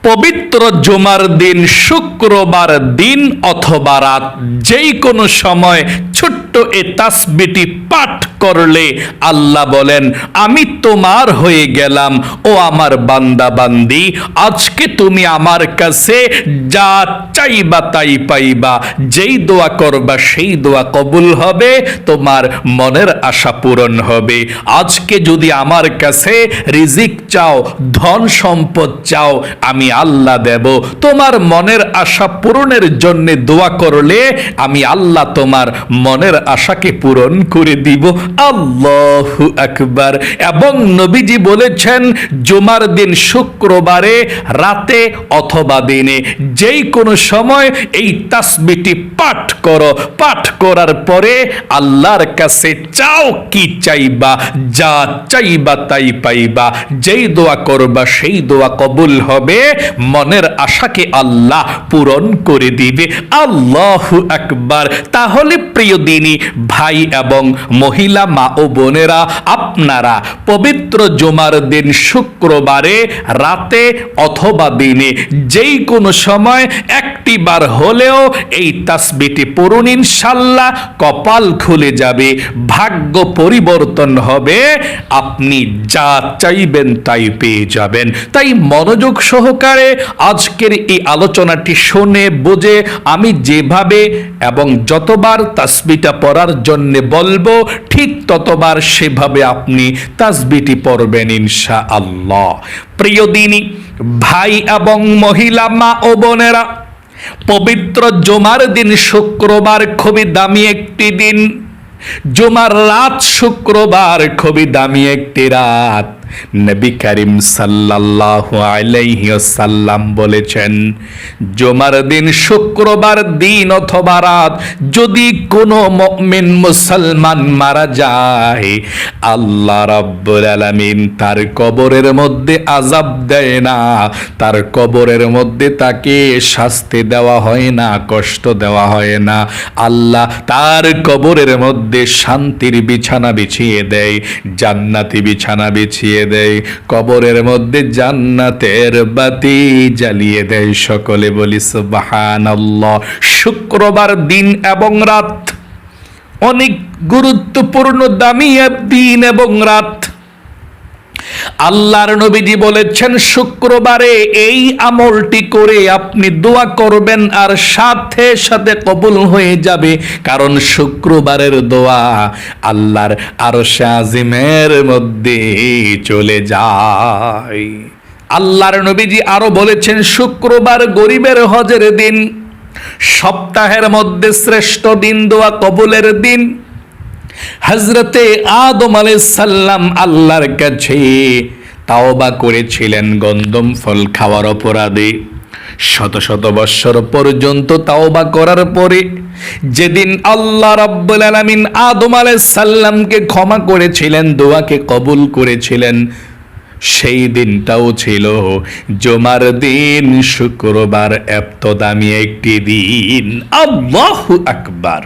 পবিত্র জুমার দিন, শুক্রবার দিন অথবা রাত, যেই কোনো সময় ছোট্ট এ তাসবিহটি পাঠ করলে আল্লাহ বলেন, আমি তোমার হয়ে গেলাম ও আমার বান্দা বান্দি, আজকে তুমি আমার কাছে যা চাইবা তাই পাইবা, যেই দোয়া করবা সেই দোয়া কবুল হবে, তোমার মনের আশা পূরণ হবে। আজকে যদি আমার কাছে রিজিক চাও, ধন সম্পদ চাও, আমি আল্লাহ দেব। তোমার মনের আশা পূরণের জন্য দোয়া করলে আমি আল্লাহ তোমার মনের আশাকে পূরণ করে দিব। আল্লাহু আকবার। এবং নবীজি বলেছেন, জুমার দিন শুক্রবারে রাতে অথবা দিনে যেই কোনো সময় এই তাসবিহটি পাঠ করো, পাঠ করার পরে আল্লাহর কাছে চাও কি চাইবা, যা চাইবা তাই পাইবা, যেই দোয়া করবা সেই দোয়া কবুল হবে, মনের আশাকে আল্লাহ পূরণ করে দিবে। আল্লাহু আকবার। তাহলে প্রিয় দিনী ভাই এবং মহিলা মা ও বোনেরা, আপনারা পবিত্র জুমার দিন শুক্রবারে রাতে অথবা দিনে যেই কোনো সময় একটি বার হলেও এই তাসবিহটি পড়ুন, ইনশাআল্লাহ কপাল খুলে যাবে, ভাগ্য পরিবর্তন হবে, আপনি যা চাইবেন তাই পেয়ে যাবেন। তাই মনোযোগ সহকারে আজকের এই আলোচনাটি শুনে বুঝে আমি যেভাবে এবং যতবার তাসবিহটা পড়ার জন্য বলবো, ঠিক ততবার সেভাবে আপনি তাসবিহটি পড়বেন ইনশাআল্লাহ। প্রিয় দিনী ভাই এবং মহিলা মা ও বোনেরা, পবিত্র জুমার দিন শুক্রবার খুবই দামি একটি দিন। জুমার রাত শুক্রবার খুবই দামি একটি রাত। নবী করিম সাল্লাল্লাহু আলাইহি ওয়াসাল্লাম বলেছেন, জুমার দিন শুক্রবার দিন অথবা রাত যদি কোনো মুমিন মুসলমান মারা যায়, আল্লাহ রাব্বুল আলামিন তার কবরের মধ্যে আযাব দেয় না, তার কবরের মধ্যে তাকে শাস্তি দেওয়া হয় না, কষ্ট দেওয়া হয় না। আল্লাহ তার কবরের মধ্যে শান্তির বিছানা বিছিয়ে দেয়, জান্নাতি বিছানা বিছিয়ে দেয়, কবরের মধ্যে জান্নাতের বাতি জ্বালিয়ে দেয়। সকলে বলি সুবহানাল্লাহ। শুক্রবার দিন এবং রাত অনেক গুরুত্বপূর্ণ দামি দিন এবং রাত। আল্লাহর নবীজি বলেছেন, শুক্রবারে এই আমলটি করে আপনি দোয়া করবেন আর সাথে সাথে কবুল হয়ে যাবে, কারণ শুক্রবারের দোয়া আল্লাহর আরশে আজিমের মধ্যে চলে যায়। আল্লাহর নবীজি আরো বলেছেন, শুক্রবার গরিবের হজের দিন, সপ্তাহের মধ্যে শ্রেষ্ঠ দিন, দোয়া কবুলের দিন। হযরতে আদম আলাইহিস সালাম আল্লাহর কাছে তাওবা করেছিলেন গন্ধম ফল খাওয়ার অপরাধে। শত শত বৎসর পর্যন্ত তাওবা করার পরে যেদিন আল্লাহ রাব্বুল আলামিন আদম আলাইহিস সালামকে ক্ষমা করেছিলেন, দোয়াকে কবুল করেছিলেন, সেই দিনটাও ছিল জুমার দিন, শুক্রবার। এত দামি একটি দিন। আল্লাহু আকবার।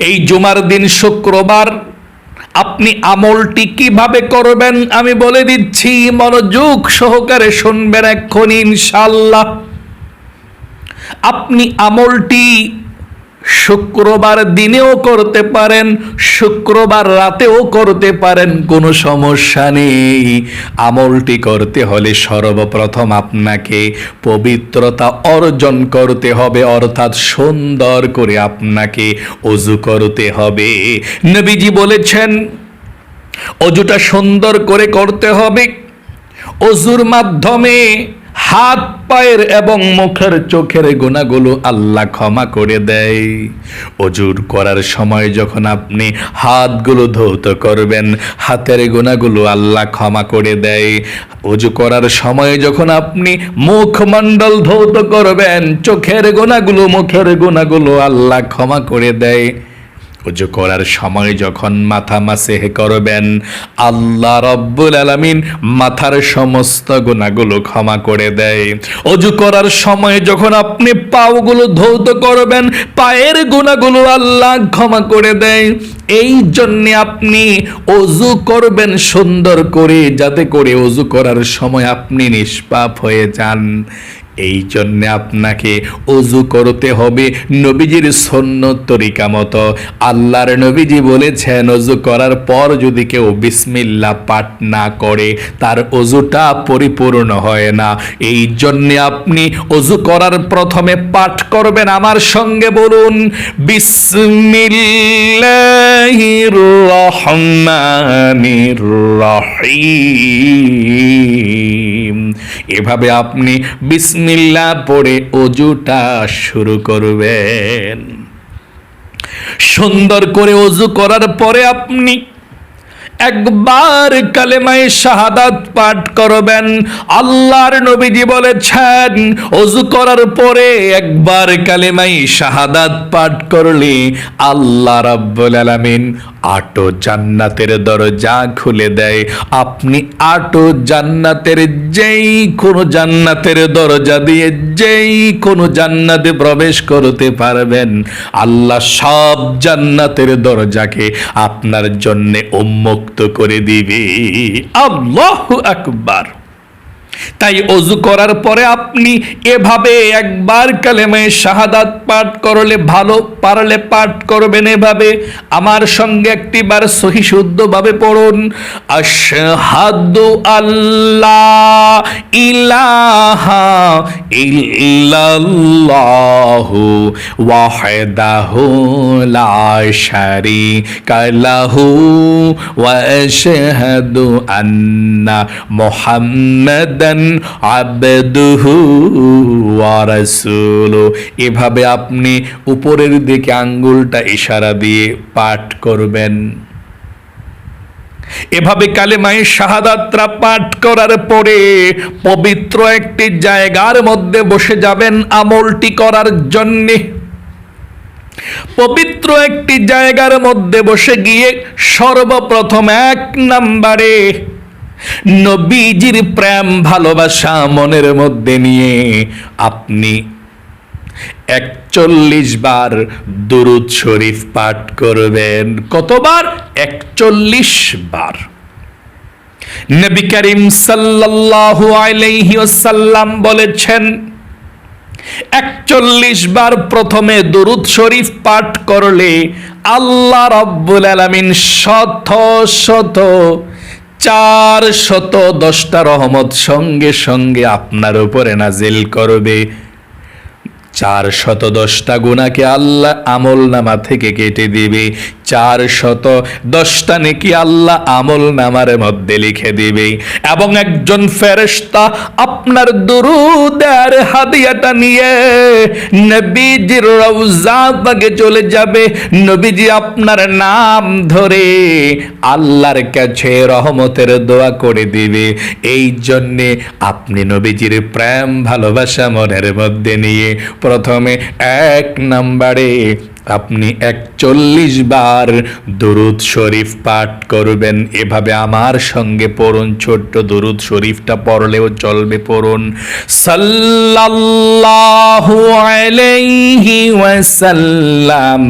এই জুমার দিন শুক্রবার আপনি আমলটি কিভাবে করবেন আমি বলে দিচ্ছি, মনোযোগ সহকারে শুনবেন এক্ষুনি ইনশাআল্লাহ। আপনি আমলটি শুক্রবার দিনেও করতে পারেন, শুক্রবার রাতেও করতে পারেন, কোনো সমস্যা নেই। আমলটি করতে হলে সর্বপ্রথম আপনাকে পবিত্রতা অর্জন করতে হবে, অর্থাৎ সুন্দর করে আপনাকে ওযু করতে হবে। নবীজি বলেছেন, ওযুটা সুন্দর করে করতে হবে। ওযুর মাধ্যমে হাত পায়ের এবং মুখের চোখের গুনাহগুলো আল্লাহ ক্ষমা করে দেয়। ওযু করার সময় যখন আপনি হাতগুলো ধৌত করবেন, হাতের গুনাহগুলো আল্লাহ ক্ষমা করে দেয়। ওযু করার সময় যখন আপনি মুখমণ্ডল ধৌত করবেন, চোখের গুনাহগুলো, মুখের গুনাহগুলো আল্লাহ ক্ষমা করে দেয়। ওযু করার সময় যখন মাথা মাসেহ করবেন, আল্লাহ রব্বুল আলামিন মাথার সমস্ত গুনাহগুলো ক্ষমা করে দেয়। ওযু করার সময় যখন আপনি পাগুলো ধৌত করবেন, পায়ের গুনাহগুলো আল্লাহ ক্ষমা করে দেয়। এই জন্যে আপনি ওযু করবেন সুন্দর করে, যাতে করে ওযু করার সময় আপনি নিষ্পাপ হয়ে যান। এই জন্যে আপনাকে ওযু করতে হবে নবীজির সুন্নত তরিকা মতো। আল্লাহর নবীজি বলেছেন, ওযু করার পর যদি কেউ বিসমিল্লাহ পাঠ না করে তার ওযুটা পরিপূর্ণ হয় না। এই জন্যে আপনি ওযু করার প্রথমে পাঠ করবেন, আমার সঙ্গে বলুন, বিসমিল্লাহির রহমানির রহিম। এভাবে আপনি বিসমিল্লাহ পড়ে ওযুটা শুরু করবেন। সুন্দর করে ওযু করার পরে আপনি একবার কালেমায়ে শাহাদাত পাঠ করবেন। আল্লাহর নবীজি বলেছেন, ওযু করার পরে একবার কালেমায়ে শাহাদাত পাঠ করলে আল্লাহ রাব্বুল আলামিন 8 জান্নাতের দরজা খুলে দেয়। আপনি 8 জান্নাতের যেই কোনো জান্নাতের দরজা দিয়ে যেই কোনো জান্নাতে প্রবেশ করতে পারবেন, আল্লাহ সব জান্নাতের দরজাকে আপনার জন্য উন্মুক্ত করে দিবে। আল্লাহু আকবার। তাই ওযু করার পরে আপনি এভাবে একবার কালেমায়ে শাহাদাত পাঠ করলে, ভালো পারলে পাঠ করবেন এভাবে। আমার সঙ্গে একটিবার সহি শুদ্ধভাবে পড়ুন, আশহাদু আল্লাহ ইলাহা ইল্লাল্লাহু ওয়াহদাহু লা শারীকা লাহু ওয়া আশহাদু আন্না মুহাম্মাদান আবদুহু ওয়া রাসূলুহু। এভাবে আপনি উপরের দিকে আঙ্গুলটা ইশারা দিয়ে পাঠ করবেন। এভাবে কালেমায়ে শাহাদাতটা পাঠ করার পরে পবিত্র একটি জায়গার মধ্যে বসে যাবেন আমলটি করার জন্যে। পবিত্র একটি জায়গার মধ্যে বসে গিয়ে সর্বপ্রথম 1 নম্বরে নবীজির প্রেম ভালোবাসা মনের মধ্যে নিয়ে আপনি 41 বার দুরূদ শরীফ পাঠ করবেন। কতবার? 41 বার। নবী করিম সাল্লাল্লাহু আলাইহি ওয়াসাল্লাম বলেছেন, 41 বার প্রথমে দুরূদ শরীফ পাঠ করলে আল্লাহ রাব্বুল আলামিন শত শত 410টা রহমত সঙ্গে সঙ্গে আপনার উপরে নাজিল করবে। 410টা গুনাহকে আল্লাহ আমলনামা থেকে কেটে দিবে। 410টা নেকি আল্লাহ আমলনামার মধ্যে লিখে দিবে। এবং একজন ফেরেশতা আপনার দুরূদের হাদিয়াটা নিয়ে নবীজির রওজা পাকে চলে যাবে। নবীজি আপনার নাম ধরে আল্লাহর কাছে রহমতের দোয়া করে দিবে। এই জন্যে আপনি নবীজির প্রেম ভালোবাসা মনের মধ্যে নিয়ে প্রথমে 1 নম্বরে আপনি 41 বার দুরূদ শরীফ পাঠ করবেন। এভাবে আমার সঙ্গে পড়ুন, ছোট্ট দুরূদ শরীফটা পড়লেও চলবে, পড়ুন, সাল্লাল্লাহু আলাইহি ওয়াসাল্লাম,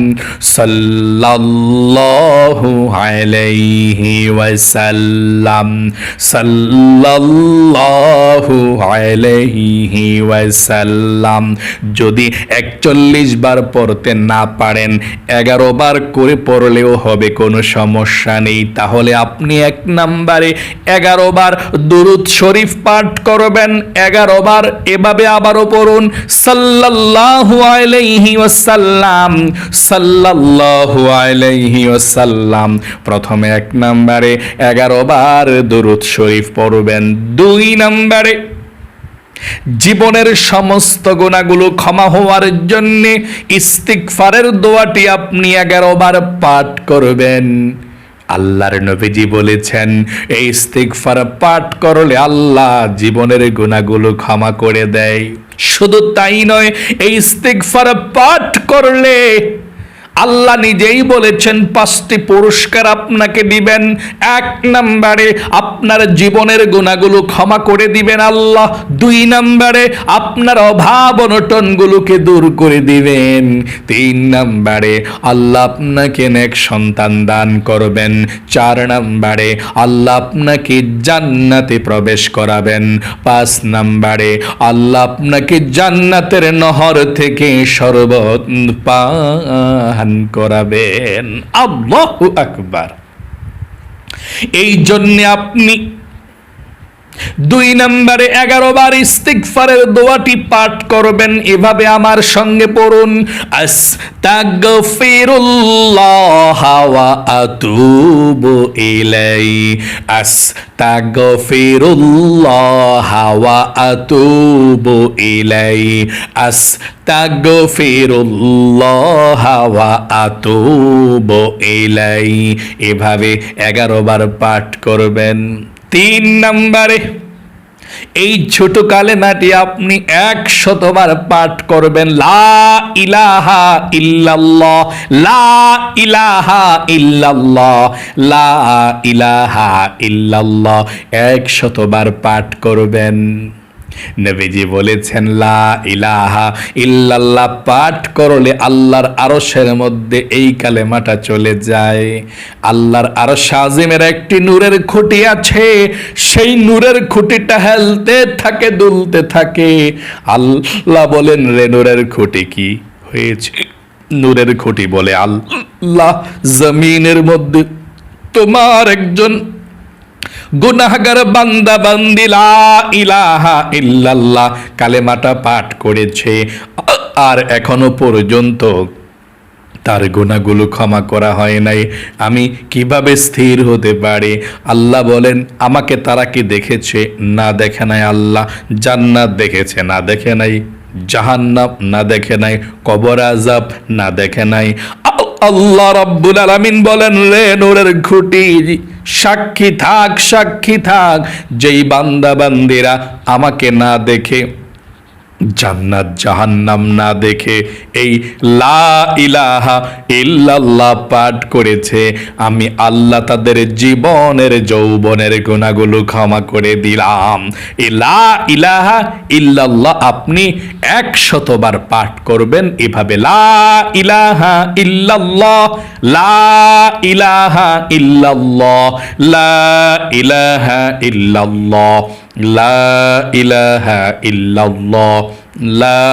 সাল্লাল্লাহু আলাইহি ওয়াসাল্লাম, সাল্লাল্লাহু আলাইহি ওয়াসাল্লাম। যদি 41 বার পড়তে না পারেন 11 বার করে পড়লেও হবে, কোনো সমস্যা নেই। তাহলে আপনি 1 নম্বরে 11 বার দুরূদ শরীফ পাঠ করবেন। 11 বার এভাবে আবারও পড়ুন, সাল্লাল্লাহু আলাইহি ওয়াসাল্লাম, সাল্লাল্লাহু আলাইহি ওয়াসাল্লাম। প্রথমে 1 নম্বরে 11 বার দুরূদ শরীফ পড়বেন। 2 নম্বরে জীবনের সমস্ত গুনাহগুলো ক্ষমা হওয়ার জন্য ইস্তিগফারের দোয়াটি আপনি 11 বার পাঠ করবেন। আল্লাহর নবীজি বলেছেন, এই ইস্তিগফার পাঠ করলে আল্লাহ জীবনের গুনাহগুলো ক্ষমা করে দেয়। শুধু তাই নয়, এই ইস্তিগফার পাঠ করলে আল্লাহ নিজেই বলেছেন 5টি পুরস্কার আপনাকে দিবেন। 1 নম্বরে আপনার জীবনের গুনাহগুলো ক্ষমা করে দিবেন আল্লাহ। 2 নম্বরে আপনার অভাব অনটনগুলোকে দূর করে দিবেন। 3 নম্বরে আল্লাহ আপনাকে নেক সন্তান দান করবেন। 4 নম্বরে আল্লাহ আপনাকে জান্নাতে প্রবেশ করাবেন। 5 নম্বরে আল্লাহ আপনাকে জান্নাতের নহর থেকে শরবত পান করাবেন। আল্লাহু আকবার। এই জন্য আপনি 2 নম্বরে 11 বার ইস্তিগফারের দোয়াটি পাঠ করবেন। এভাবে আমার সঙ্গে পড়ুন, আস্তাগফিরুল্লাহ ওয়া আতুবু ইলাইহি, আস্তাগফিরুল্লাহ ওয়া আতুবু ইলাইহি, আস্তাগফিরুল্লাহ ওয়া আতুবু ইলাইহি। এভাবে 11 বার পাঠ করবেন। 3 নম্বরে এই ছোট কালেমাটি আপনি 100 বার পাঠ করবেন, লা ইলাহা ইল্লাল্লাহ, লা ইলাহা ইল্লাল্লাহ, লা ইলাহা ইল্লাল্লাহ 100 বার পাঠ করবেন। নবীজি বলেছেন লা ইলাহা ইল্লাল্লাহ পাঠ করলে আল্লাহর আরশের মধ্যে এই কালেমাটা চলে যায়। আল্লাহর আরশ আজিমের একটি নূরের খুঁটি আছে, সেই নূরের খুঁটিটা হেলতে থাকে, দুলতে থাকে। আল্লাহ বলেন, রে নূরের খুঁটি কি হয়েছে? নূরের খুঁটি বলে, আল্লাহ জমিনের মধ্যে তোমার একজন গুনাহগার বান্দা বান্দি লা ইলাহা ইল্লাল্লাহ কালেমাটা পাঠ করেছে, আর এখনো পর্যন্ত তার গুনাহগুলো ক্ষমা করা হয় নাই। আমি কিভাবে স্থির হতে পারি? আল্লাহ বলেন, আমাকে তারা কি দেখেছে? না দেখে নাই। আল্লাহ জান্নাত দেখেছে? না দেখে নাই। জাহান্নাম? না দেখে নাই। কবর আযাব? না দেখে নাই। আল্লাহ রাব্বুল আলামিন বলেন, রে নূরের খুঁটি সাক্ষী থাক, সাক্ষী থাক, যেই বান্দা বান্দিরা আমাকে না দেখে, জান্নাত জাহান্নাম না দেখে এই লা ইলাহা ইল্লাল্লাহ পাঠ করেছে, আমি আল্লাহ তাদের জীবনের যৌবনের গুনাহগুলো ক্ষমা করে দিলাম। এই লা ইলাহা ইল্লাল্লাহ আপনি 100 বার পাঠ করবেন এভাবে, লা ইলাহা ইল্লাল্লাহ, লা ইলাহা ইল্লাল্লাহ, লা ইলাহা ইল্লাল্লাহ, লা ইলাহা ইল্লাল্লাহ, লা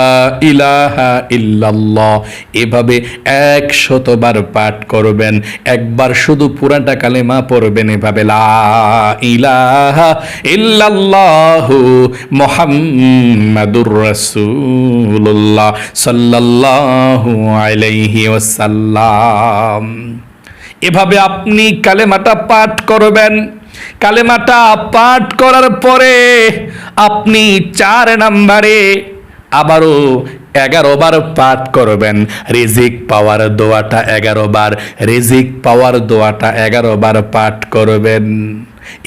ইলাহা ইল্লাল্লাহ। এভাবে 100 বার পাঠ করবেন। একবার শুধু পুরাটা কালেমা পড়বেন এভাবে, লা ইলাহা ইল্লাল্লাহু মুহাম্মাদুর রাসূলুল্লাহ সাল্লাল্লাহু আলাইহি ওয়াসাল্লাম। এভাবে আপনি কালেমাটা পাঠ করবেন। কালেমাটা পাঠ করার পরে আপনি 4 নম্বরে আবারও 11 বার পাঠ করবেন। রিজিক পাওয়ার দোয়াটা 11 বার, রিজিক পাওয়ার দোয়াটা 11 বার পাঠ করবেন।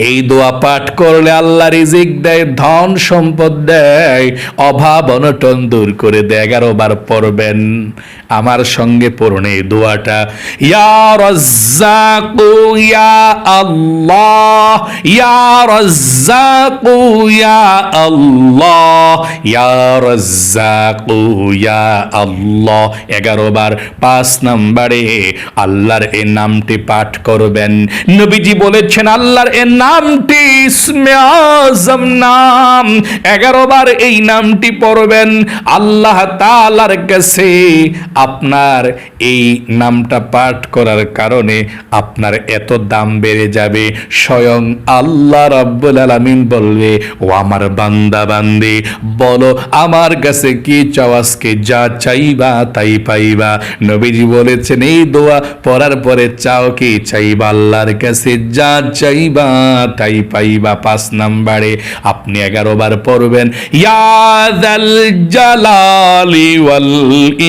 এই দোয়া পাঠ করলে আল্লাহ রিজিক দেয়, ধন সম্পদ দেয়, অভাব অনটন দূর করে দেয়। 11 বার পড়বেন। আমার সঙ্গে পড়ুন এই দোয়াটা, ইয়া রাজ্জাকু ইয়া আল্লাহ, ইয়া রাজ্জাকু ইয়া আল্লাহ, ইয়া রাজ্জাকু ইয়া আল্লাহ 11 বার। 5 নম্বরে আল্লাহর এই নামটি পাঠ করবেন। নবীজি বলেছেন, আল্লাহর এই নামটি ইসমে আযম নাম। 11 বার এই নামটি পড়বেন। আল্লাহ তাআলার কাছে আপনার এই নামটা পাঠ করার কারণে আপনার এত দাম বেড়ে যাবে, স্বয়ং আল্লাহ রাব্বুল আলামিন বলবে, ও আমার বান্দা বান্দি, বলো আমার কাছে কি চাও, আজকে যা চাইবা তাই পাইবা। নবীজি বলেছেন, এই দোয়া পড়ার পরে চাও কি চাইবা, আল্লাহর কাছে যা চাইবা তাই পাইবা। 5 নম্বরে আপনি 11 বার পড়বেন, ইয়া যাল জালালি ওয়াল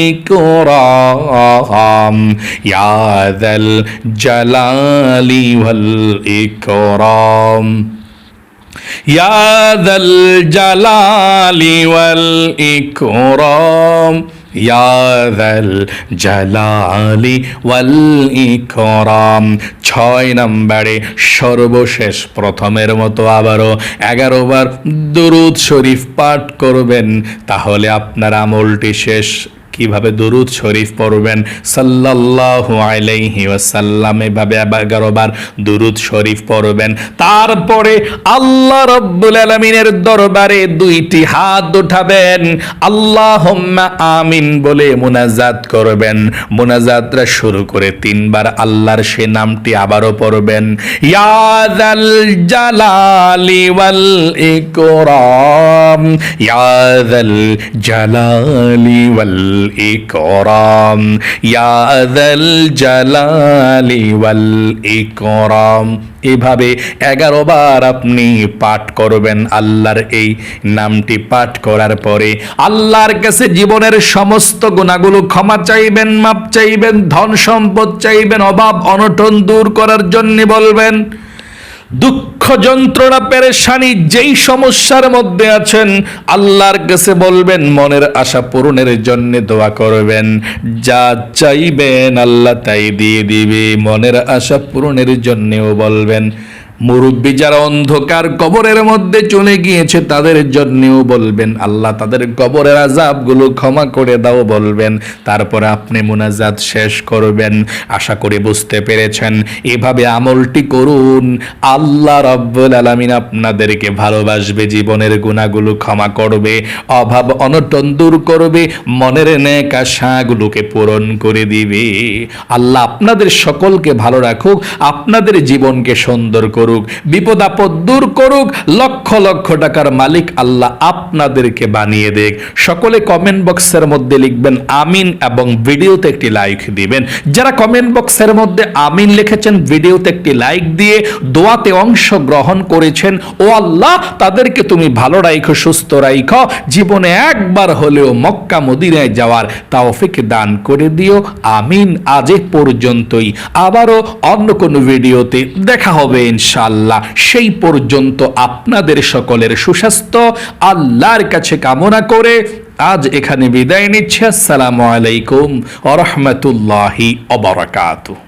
ইকরাম, ইয়া যাল জালালি ওয়াল ইকরাম, ইয়া যাল জালালি ওয়াল ইকরাম, ইয়া যাল জালালি ওয়াল ইকরাম। 6 নম্বরে সর্বশেষ প্রথমের মতো আবারও 11 বার দুরূদ শরীফ পাঠ করবেন, তাহলে আপনার আমলটি শেষ। কিভাবে দুরূদ শরীফ পড়বেন? সাল্লাল্লাহু আলাইহি ওয়াসাল্লাম, এভাবে 11 বার দুরূদ শরীফ পড়বেন। তারপরে আল্লাহ রাব্বুল আলামিনের দরবারে 2টি হাত উঠাবেন, আল্লাহুম্মা আমিন বলে মুনাজাত করবেন। মুনাজাতটা শুরু করে 3 বার আল্লাহর সে নামটি আবারও পড়বেন, ইয়া যাল জালালি ওয়াল ইকরাম, ইয়া যাল জালালি ওয়াল ইকরাম, ইয়া যাল জালালি ওয়াল ইকরাম। এভাবে 11 বার আপনি পাঠ করবেন। আল্লাহর এই নামটি পাঠ করার পরে আল্লাহর কাছে জীবনের সমস্ত গুনাহগুলো ক্ষমা চাইবেন, মাপ চাইবেন, ধন সম্পদ চাইবেন, অভাব অনটন দূর করার জন্য বলবেন। দুঃখ যন্ত্রণা পেরেশানি যেই সমস্যার মধ্যে আছেন আল্লাহর কাছে বলবেন, মনের আশা পূরণের জন্য দোয়া করবেন। যা চাইবেন আল্লাহ তাই দিয়ে দিবে। মনের আশা পূরণের জন্যও বলবেন। মুরব্বী যারা অন্ধকার কবরের মধ্যে চলে গিয়েছে তাদের জন্যও বলবেন, আল্লাহ তাদের কবরের আযাবগুলো ক্ষমা করে দাও বলবেন। তারপরে আপনি মুনাজাত শেষ করবেন। আশা করি বুঝতে পেরেছেন। এভাবে আমলটি করুন, আল্লাহ রাব্বুল আলামিন আপনাদেরকে ভালোবাসবে, জীবনের গুনাহগুলো ক্ষমা করবে, অভাব অনটন দূর করবে, মনের নেক আশাগুলোকে পূরণ করে দিবে। আল্লাহ আপনাদের সকলকে ভালো রাখুক, আপনাদের জীবনকে সুন্দর করুক, বিপদ আপদ দূর করুক, লক্ষ লক্ষ টাকার মালিক আল্লাহ আপনাদেরকে বানিয়ে দেখ। সকলে কমেন্ট বক্সের মধ্যে লিখবেন আমিন এবং ভিডিওতে একটি লাইক দিবেন। যারা কমেন্ট বক্সের মধ্যে আমিন লিখেছেন, ভিডিওতে একটি লাইক দিয়ে দোয়াতে অংশগ্রহণ করেছেন, ও আল্লাহ তাদেরকে তুমি ভালো রাখো, সুস্থ রাখো, জীবনে একবার হলেও মক্কা মদিনায় যাওয়ার তৌফিক দান করে দিও। আমিন। আজ এ পর্যন্তই, আবারও অন্য কোনো ভিডিওতে দেখা হবে ইনশাআল্লাহ। সেই পর্যন্ত আপনাদের সকলের সুস্বাস্থ্য আল্লাহর কাছে কামনা করে আজ এখানে বিদায় নিচ্ছি। আসসালামু আলাইকুম ওয়া রাহমাতুল্লাহি ওয়া বারাকাতুহু।